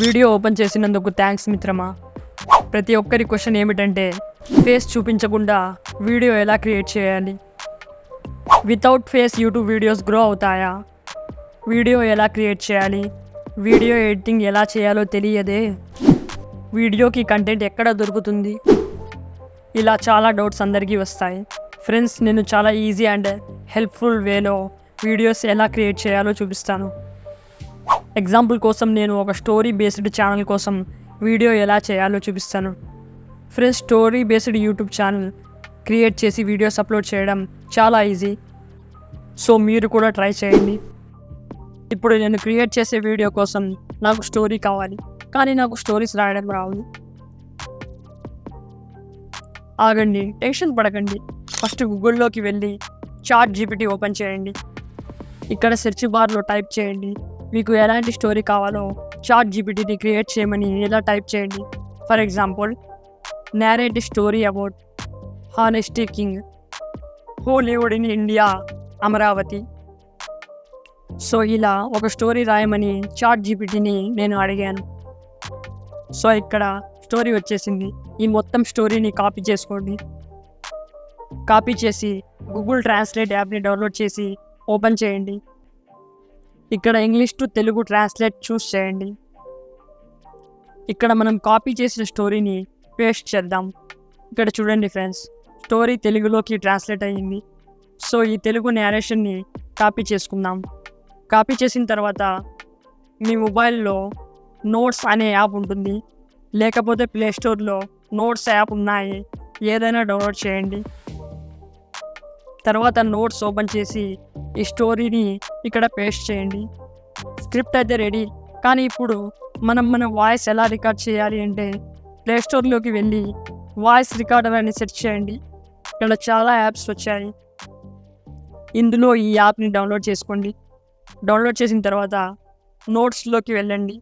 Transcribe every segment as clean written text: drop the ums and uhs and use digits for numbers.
Video open చేసినందుకు thanks మిత్రమా. ప్రతి ఒక్కరి క్వశ్చన్ ఏమిటంటే ఫేస్ చూపించకుండా వీడియో ఎలా క్రియేట్ చేయాలి, without face YouTube videos grow అవుతాయా, వీడియో ఎలా క్రియేట్ చేయాలి, వీడియో ఎడిటింగ్ ఎలా చేయాలో తెలియదే, వీడియోకి కంటెంట్ ఎక్కడ దొరుకుతుంది, ఇలా చాలా డౌట్స్ అందరికీ వస్తాయి. ఫ్రెండ్స్, నేను చాలా ఈజీ అండ్ హెల్ప్ఫుల్ వేలో వీడియోస్ ఎలా క్రియేట్ చేయాలో చూపిస్తాను. ఎగ్జాంపుల్ కోసం నేను ఒక స్టోరీ బేస్డ్ ఛానల్ కోసం వీడియో ఎలా చేయాలో చూపిస్తాను. Friends, story based YouTube channel create చేసి వీడియోస్ అప్లోడ్ చేయడం చాలా ఈజీ. సో మీరు కూడా ట్రై చేయండి. ఇప్పుడు నేను క్రియేట్ చేసే వీడియో కోసం నాకు స్టోరీ కావాలి, కానీ నాకు స్టోరీస్ రాయడం రావు. ఆగండి, టెన్షన్ పడకండి. ఫస్ట్ గూగుల్లోకి వెళ్ళి ChatGPT ఓపెన్ చేయండి. ఇక్కడ సెర్చ్ బార్లో టైప్ చేయండి మీకు ఎలాంటి స్టోరీ కావాలో. ChatGPTని క్రియేట్ చేయమని ఎలా టైప్ చేయండి. For example, narrate story about honesty king who lived in India Amaravati. So ఇలా ఒక స్టోరీ రాయమని ChatGPTని నేను అడిగాను. సో ఇక్కడ స్టోరీ వచ్చేసింది. ఈ మొత్తం స్టోరీని కాపీ చేసుకోండి. కాపీ చేసి గూగుల్ ట్రాన్స్లేట్ యాప్ని డౌన్లోడ్ చేసి ఓపెన్ చేయండి. ఇక్కడ ఇంగ్లీష్ టు తెలుగు ట్రాన్స్లేట్ చూస్ చేయండి. ఇక్కడ మనం కాపీ చేసిన స్టోరీని పేస్ట్ చేద్దాం. ఇక్కడ చూడండి ఫ్రెండ్స్, స్టోరీ తెలుగులోకి ట్రాన్స్లేట్ అయ్యింది. సో ఈ తెలుగు నేరేషన్ని కాపీ చేసుకుందాం. కాపీ చేసిన తర్వాత మీ మొబైల్లో నోట్స్ అనే యాప్ ఉంటుంది, లేకపోతే ప్లేస్టోర్లో నోట్స్ యాప్ ఉన్నాయి, ఏదైనా డౌన్లోడ్ చేయండి. తర్వాత నోట్స్ ఓపెన్ చేసి ఈ స్టోరీని ఇక్కడ పేస్ట్ చేయండి. స్క్రిప్ట్ అయితే రెడీ. కానీ ఇప్పుడు మన వాయిస్ ఎలా రికార్డ్ చేయాలి అంటే ప్లేస్టోర్లోకి వెళ్ళి వాయిస్ రికార్డర్ అని సెర్చ్ చేయండి. ఇక్కడ చాలా యాప్స్ వచ్చాయి. ఇందులో ఈ యాప్ని డౌన్లోడ్ చేసుకోండి. డౌన్లోడ్ చేసిన తర్వాత నోట్స్లోకి వెళ్ళండి.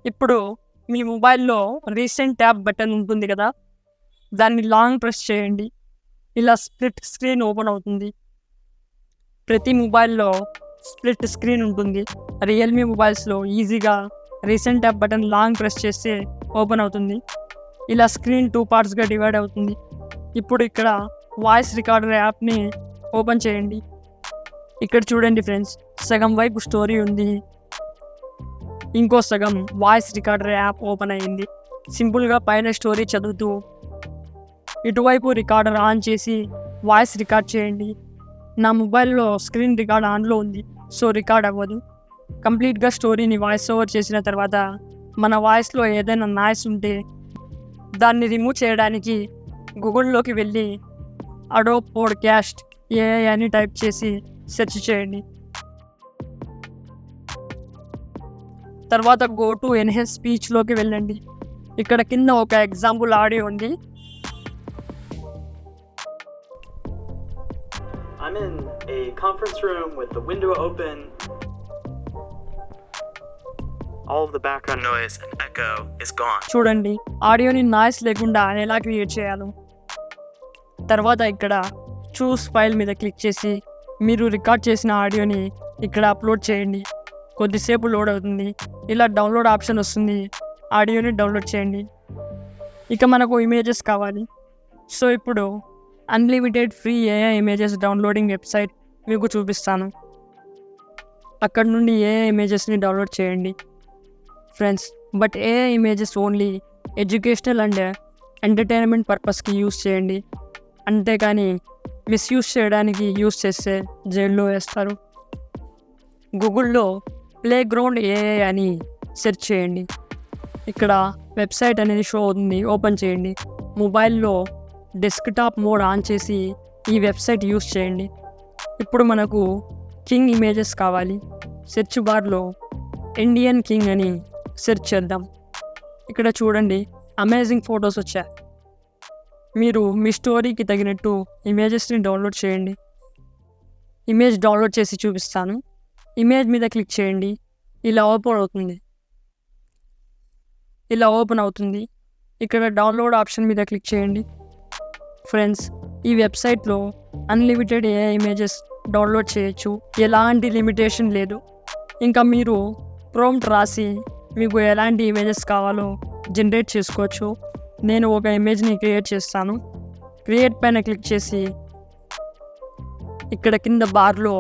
ఇప్పుడు మీ మొబైల్లో రీసెంట్ ట్యాబ్ బటన్ ఉంటుంది కదా, దాన్ని లాంగ్ ప్రెస్ చేయండి. ఇలా స్ప్లిట్ స్క్రీన్ ఓపెన్ అవుతుంది. ప్రతి మొబైల్లో స్ప్లిట్ స్క్రీన్ ఉంటుంది. రియల్మీ మొబైల్స్లో ఈజీగా recent tab button long press చేస్తే ఓపెన్ అవుతుంది. ఇలా స్క్రీన్ 2 పార్ట్స్గా డివైడ్ అవుతుంది. ఇప్పుడు ఇక్కడ వాయిస్ రికార్డర్ యాప్ని ఓపెన్ చేయండి. ఇక్కడ చూడండి ఫ్రెండ్స్, సగం వైపు స్టోరీ ఉంది, ఇంకో సగం వాయిస్ రికార్డర్ యాప్ ఓపెన్ అయ్యింది. సింపుల్గా పైన స్టోరీ చదువుతూ ఇటువైపు రికార్డర్ ఆన్ చేసి వాయిస్ రికార్డ్ చేయండి. నా మొబైల్లో స్క్రీన్ రికార్డ్ ఆన్లో ఉంది, సో రికార్డ్ అవ్వదు. కంప్లీట్గా స్టోరీని వాయిస్ ఓవర్ చేసిన తర్వాత మన వాయిస్లో ఏదైనా నాయిస్ ఉంటే దాన్ని రిమూవ్ చేయడానికి గూగుల్లోకి వెళ్ళి అడోబ్ పాడ్కాస్ట్ AI అని టైప్ చేసి సెర్చ్ చేయండి. తర్వాత గో టు ఎన్హాన్స్ స్పీచ్లోకి వెళ్ళండి. ఇక్కడ కింద ఒక ఎగ్జాంపుల్ ఆడియో ఉంది. I'm in a conference room with the window open. All of the background noise and echo is gone. చూడండి, ఆడియోని నాయిస్ లేకుండా ఎలా క్రియేట్ చేయాలో. తర్వాత ఇక్కడ చూస్ ఫైల్ మీద క్లిక్ చేసి మీరు రికార్డ్ చేసిన ఆడియోని ఇక్కడ అప్లోడ్ చేయండి. కొద్దిసేపు లోడ్ అవుతుంది. ఇలా డౌన్లోడ్ ఆప్షన్ వస్తుంది. ఆడియోని డౌన్లోడ్ చేయండి. ఇక మనకు ఇమేజెస్ కావాలి. సో ఇప్పుడు unlimited free AI images downloading website మీకు చూపిస్తాను. అక్కడ నుండి AI ఇమేజెస్ని డౌన్లోడ్ చేయండి friends. But AI images only educational and entertainment పర్పస్కి యూస్ చేయండి. అంతేకాని మిస్యూజ్ చేయడానికి యూస్ చేస్తే జైల్లో వేస్తారు. గూగుల్లో ప్లేగ్రౌండ్ AI అని సెర్చ్ చేయండి. ఇక్కడ వెబ్సైట్ అనేది షో అవుతుంది, ఓపెన్ చేయండి. మొబైల్లో డెస్క్టాప్ మోడ్ ఆన్ చేసి ఈ వెబ్సైట్ యూస్ చేయండి. ఇప్పుడు మనకు కింగ్ ఇమేజెస్ కావాలి. సెర్చ్ బార్లో ఇండియన్ కింగ్ అని సెర్చ్ చేద్దాం. ఇక్కడ చూడండి, అమేజింగ్ ఫొటోస్ వచ్చాయి. మీరు మీ స్టోరీకి తగినట్టు ఇమేజెస్ని డౌన్లోడ్ చేయండి. ఇమేజ్ డౌన్లోడ్ చేసి చూపిస్తాను. ఇమేజ్ మీద క్లిక్ చేయండి. ఇలా ఓపెన్ అవుతుంది. ఇక్కడ డౌన్లోడ్ ఆప్షన్ మీద క్లిక్ చేయండి. ఫ్రెండ్స్, ఈ వెబ్సైట్లో అన్లిమిటెడ్ AI ఇమేజెస్ డౌన్లోడ్ చేయొచ్చు. ఎలాంటి లిమిటేషన్ లేదు. ఇంకా మీరు ప్రాంప్ట్ రాసి మీకు ఎలాంటి ఇమేజెస్ కావాలో జనరేట్ చేసుకోవచ్చు. నేను ఒక ఇమేజ్ని క్రియేట్ చేస్తాను. క్రియేట్ పైన క్లిక్ చేసి ఇక్కడ కింద బార్లో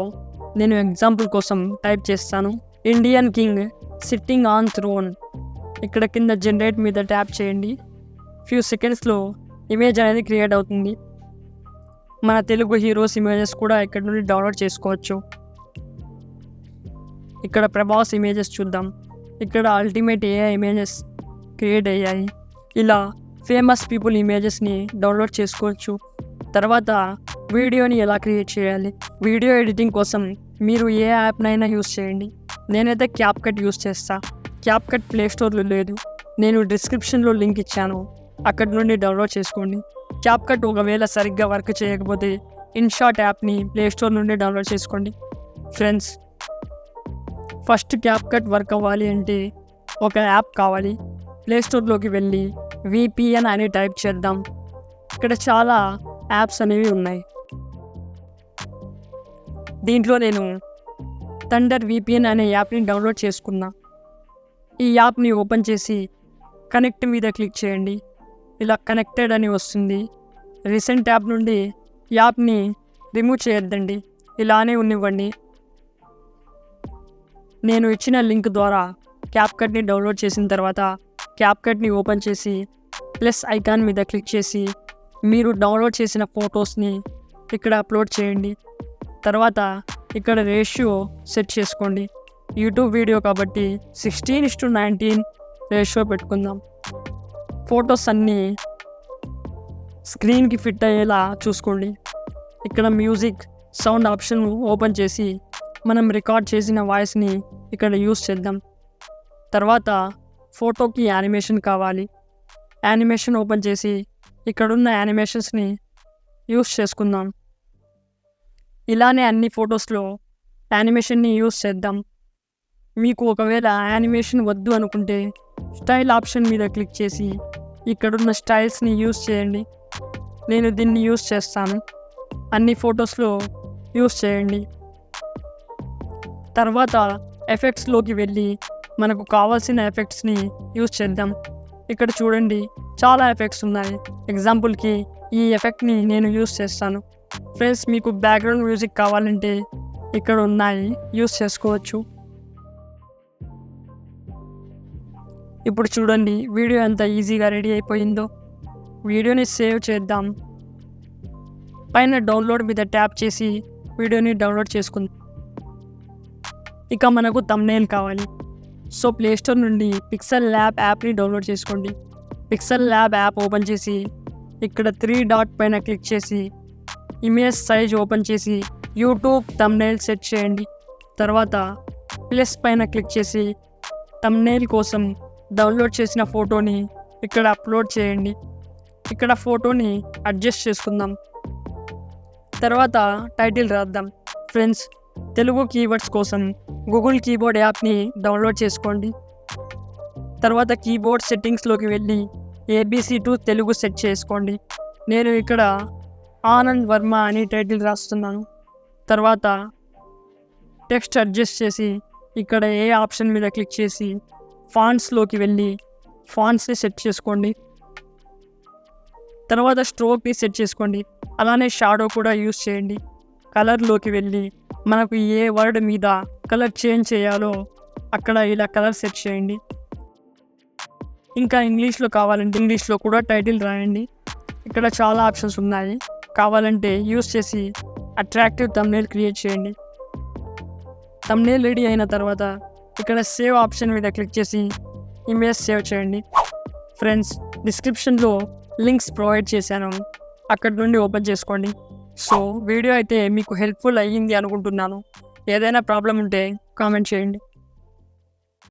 నేను ఎగ్జాంపుల్ కోసం టైప్ చేస్తాను, Indian king sitting on throne. ఇక్కడ కింద జనరేట్ మీద ట్యాప్ చేయండి. ఫ్యూ సెకండ్స్లో ఇమేజ్ అనేది క్రియేట్ అవుతుంది. మన తెలుగు హీరోస్ ఇమేజెస్ కూడా ఇక్కడ నుండి డౌన్లోడ్ చేసుకోవచ్చు. ఇక్కడ ప్రభాస్ ఇమేజెస్ చూద్దాం. ఇక్కడ అల్టిమేట్ ఏఐ ఇమేజెస్ క్రియేట్ అయ్యాయి. ఇలా ఫేమస్ పీపుల్ ఇమేజెస్ని డౌన్లోడ్ చేసుకోవచ్చు. తర్వాత వీడియోని ఎలా క్రియేట్ చేయాలి, వీడియో ఎడిటింగ్ కోసం మీరు ఏ యాప్నైనా యూస్ చేయండి. నేనైతే క్యాప్కట్ యూస్ చేస్తా. క్యాప్కట్ ప్లేస్టోర్లో లేదు, నేను డిస్క్రిప్షన్లో లింక్ ఇచ్చాను, అక్కడి నుండి డౌన్లోడ్ చేసుకోండి. క్యాప్కట్ ఒకవేళ సరిగ్గా వర్క్ చేయకపోతే ఇన్షాట్ యాప్ని ప్లేస్టోర్ నుండి డౌన్లోడ్ చేసుకోండి. ఫ్రెండ్స్, ఫస్ట్ క్యాప్కట్ వర్క్ అవ్వాలి అంటే ఒక యాప్ కావాలి. ప్లేస్టోర్లోకి వెళ్ళి VPN అని టైప్ చేద్దాం. ఇక్కడ చాలా యాప్స్ అనేవి ఉన్నాయి. దీంట్లో నేను థండర్ VPN అనే యాప్ని డౌన్లోడ్ చేసుకున్నా. ఈ యాప్ని ఓపెన్ చేసి కనెక్ట్ మీద క్లిక్ చేయండి. ఇలా కనెక్టెడ్ అని వస్తుంది. రీసెంట్ యాప్ నుండి యాప్ని రిమూవ్ చేయొద్దండి, ఇలానే ఉన్నివ్వండి. నేను ఇచ్చిన లింక్ ద్వారా క్యాప్కట్ని డౌన్లోడ్ చేసిన తర్వాత క్యాప్కట్ని ఓపెన్ చేసి ప్లస్ ఐకాన్ మీద క్లిక్ చేసి మీరు డౌన్లోడ్ చేసిన ఫొటోస్ని ఇక్కడ అప్లోడ్ చేయండి. తర్వాత ఇక్కడ రేషియో సెట్ చేసుకోండి. యూట్యూబ్ వీడియో కాబట్టి 16:19 రేషియో పెట్టుకుందాం. ఫొటోస్ అన్నీ స్క్రీన్కి ఫిట్ అయ్యేలా చూసుకోండి. ఇక్కడ మ్యూజిక్ సౌండ్ ఆప్షన్ ఓపెన్ చేసి మనం రికార్డ్ చేసిన వాయిస్ని ఇక్కడ యూస్ చేద్దాం. తర్వాత ఫోటోకి యానిమేషన్ కావాలి. యానిమేషన్ ఓపెన్ చేసి ఇక్కడున్న యానిమేషన్స్ని యూస్ చేసుకుందాం. ఇలానే అన్ని ఫొటోస్లో యానిమేషన్ని యూస్ చేద్దాం. మీకు ఒకవేళ యానిమేషన్ వద్దు అనుకుంటే స్టైల్ ఆప్షన్ మీద క్లిక్ చేసి ఇక్కడున్న స్టైల్స్ని యూస్ చేయండి. నేను దీన్ని యూస్ చేస్తాను. అన్ని ఫొటోస్లో యూస్ చేయండి. తర్వాత ఎఫెక్ట్స్లోకి వెళ్ళి మనకు కావాల్సిన ఎఫెక్ట్స్ని యూస్ చేద్దాం. ఇక్కడ చూడండి, చాలా ఎఫెక్ట్స్ ఉన్నాయి. ఎగ్జాంపుల్కి ఈ ఎఫెక్ట్ని నేను యూస్ చేస్తాను. ఫ్రెండ్స్, మీకు బ్యాక్గ్రౌండ్ మ్యూజిక్ కావాలంటే ఇక్కడ ఉన్నాయి, యూస్ చేసుకోవచ్చు. ఇప్పుడు చూడండి వీడియో ఎంత ఈజీగా రెడీ అయిపోయిందో. వీడియోని సేవ్ చేద్దాం. పైన డౌన్లోడ్ మీద ట్యాప్ చేసి వీడియోని డౌన్లోడ్ చేసుకుందాం. ఇక మనకు థంబ్నెయిల్ కావాలి. సో ప్లేస్టోర్ నుండి పిక్సెల్ ల్యాబ్ యాప్ని డౌన్లోడ్ చేసుకోండి. పిక్సెల్ ల్యాబ్ యాప్ ఓపెన్ చేసి ఇక్కడ 3 డాట్ పైన క్లిక్ చేసి ఇమేజ్ సైజ్ ఓపెన్ చేసి యూట్యూబ్ థంబ్నెయిల్ సెట్ చేయండి. తర్వాత ప్లస్ పైన క్లిక్ చేసి థంబ్నెయిల్ కోసం డౌన్లోడ్ చేసిన ఫోటోని ఇక్కడ అప్లోడ్ చేయండి. ఇక్కడ ఫోటోని అడ్జస్ట్ చేసుకుందాం. తర్వాత టైటిల్ రాద్దాం. ఫ్రెండ్స్, తెలుగు కీవర్డ్స్ కోసం గూగుల్ కీబోర్డ్ యాప్ని డౌన్లోడ్ చేసుకోండి. తర్వాత కీబోర్డ్ సెట్టింగ్స్లోకి వెళ్ళి ABC to తెలుగు సెట్ చేసుకోండి. నేను ఇక్కడ ఆనంద్ వర్మ అని టైటిల్ రాస్తున్నాను. తర్వాత టెక్స్ట్ అడ్జస్ట్ చేసి ఇక్కడ ఏ ఆప్షన్ మీద క్లిక్ చేసి ఫాంట్స్లోకి వెళ్ళి ఫాంట్స్ని సెట్ చేసుకోండి. తర్వాత స్ట్రోక్ని సెట్ చేసుకోండి. అలానే షాడో కూడా యూస్ చేయండి. కలర్లోకి వెళ్ళి మనకు ఏ వర్డ్ మీద కలర్ చేంజ్ చేయాలో అక్కడ ఇలా కలర్ సెట్ చేయండి. ఇంకా ఇంగ్లీష్లో కావాలంటే ఇంగ్లీష్లో కూడా టైటిల్ రాయండి. ఇక్కడ చాలా ఆప్షన్స్ ఉన్నాయి, కావాలంటే యూస్ చేసి అట్రాక్టివ్ థంబ్నెయిల్ క్రియేట్ చేయండి. థంబ్నెయిల్ రెడీ అయిన తర్వాత ఇక్కడ సేవ్ ఆప్షన్ మీద క్లిక్ చేసి ఇమేజ్ సేవ్ చేయండి. ఫ్రెండ్స్, డిస్క్రిప్షన్లో లింక్స్ ప్రొవైడ్ చేశాను, అక్కడి నుండి ఓపెన్ చేసుకోండి. సో వీడియో అయితే మీకు హెల్ప్ఫుల్ అయ్యింది అనుకుంటున్నాను. ఏదైనా ప్రాబ్లం ఉంటే కామెంట్ చేయండి.